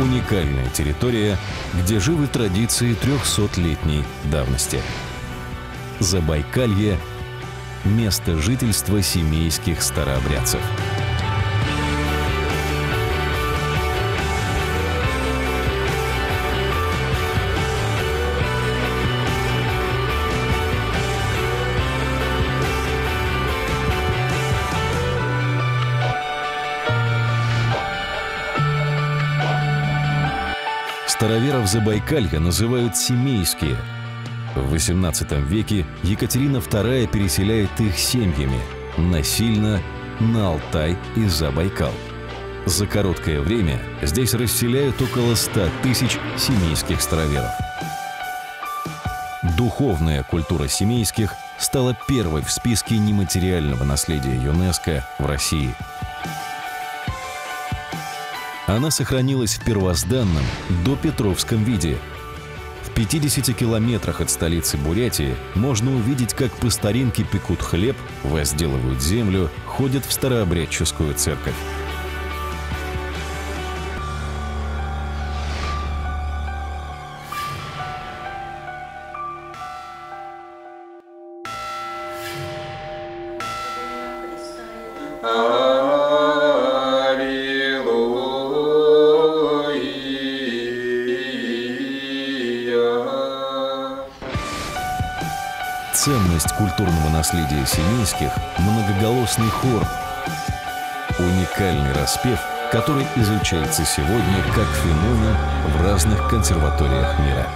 Уникальная территория, где живы традиции 300-летней давности. Забайкалье – место жительства семейских старообрядцев. Староверов Забайкалья называют семейские. В XVIII веке Екатерина II переселяет их семьями насильно на Алтай и Забайкал. За короткое время здесь расселяют около 100 тысяч семейских староверов. Духовная культура семейских стала первой в списке нематериального наследия ЮНЕСКО в России. Она сохранилась в первозданном допетровском виде. В 50 километрах от столицы Бурятии можно увидеть, как по старинке пекут хлеб, возделывают землю, ходят в старообрядческую церковь. Ценность культурного наследия семейских – многоголосный хор, уникальный распев, который изучается сегодня как феномен в разных консерваториях мира.